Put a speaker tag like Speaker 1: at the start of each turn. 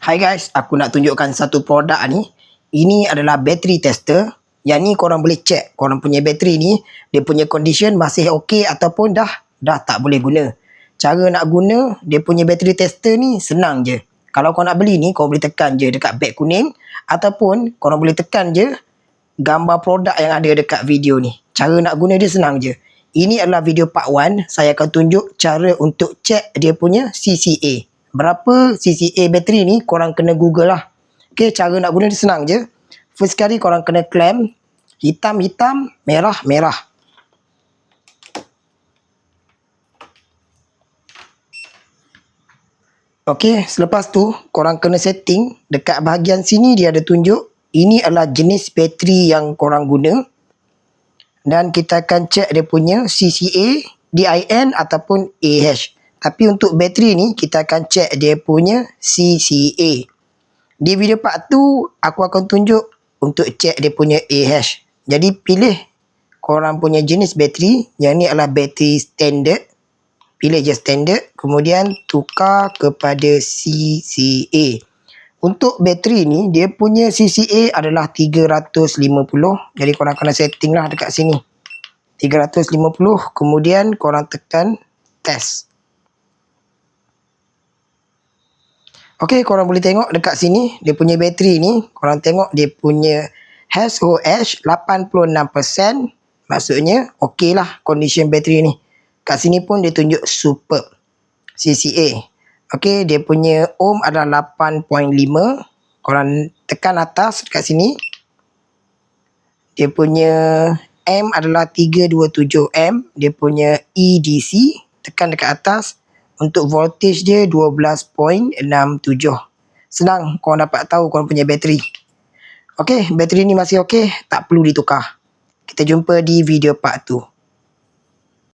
Speaker 1: Hai guys, aku nak tunjukkan satu produk ni. Ini adalah battery tester. Yang ni korang boleh check korang punya bateri ni, dia punya condition masih okey ataupun dah tak boleh guna. Cara nak guna dia punya battery tester ni senang je. Kalau kau nak beli ni, kau boleh tekan je dekat beg kuning ataupun korang boleh tekan je gambar produk yang ada dekat video ni. Cara nak guna dia senang je. Ini adalah video part 1. Saya akan tunjuk cara untuk check dia punya CCA. Berapa CCA bateri ni korang kena google lah. Okay, cara nak guna dia senang je. First kali korang kena clamp hitam-hitam, merah-merah. Okay, selepas tu korang kena setting. Dekat bahagian sini dia ada tunjuk ini adalah jenis bateri yang korang guna. Dan kita akan check dia punya CCA, DIN ataupun AH. Tapi untuk bateri ni kita akan check dia punya CCA. Di video part 2 aku akan tunjuk untuk check dia punya AH. Jadi pilih korang punya jenis bateri. Yang ni adalah bateri standard. Pilih je standard. Kemudian tukar kepada CCA. Untuk bateri ni dia punya CCA adalah 350. Jadi korang kena setting lah dekat sini 350. Kemudian korang tekan test. Okey, korang boleh tengok dekat sini dia punya bateri ni, korang tengok dia punya SOH 86%. Maksudnya okey lah condition bateri ni. Kat sini pun dia tunjuk superb CCA. Okey, dia punya ohm adalah 8.5. Korang tekan atas dekat sini. Dia punya M adalah 327 M. Dia punya EDC, tekan dekat atas. Untuk voltage dia 12.67. Senang korang dapat tahu korang punya bateri. Okey, bateri ni masih okey, tak perlu ditukar. Kita jumpa di video part 2.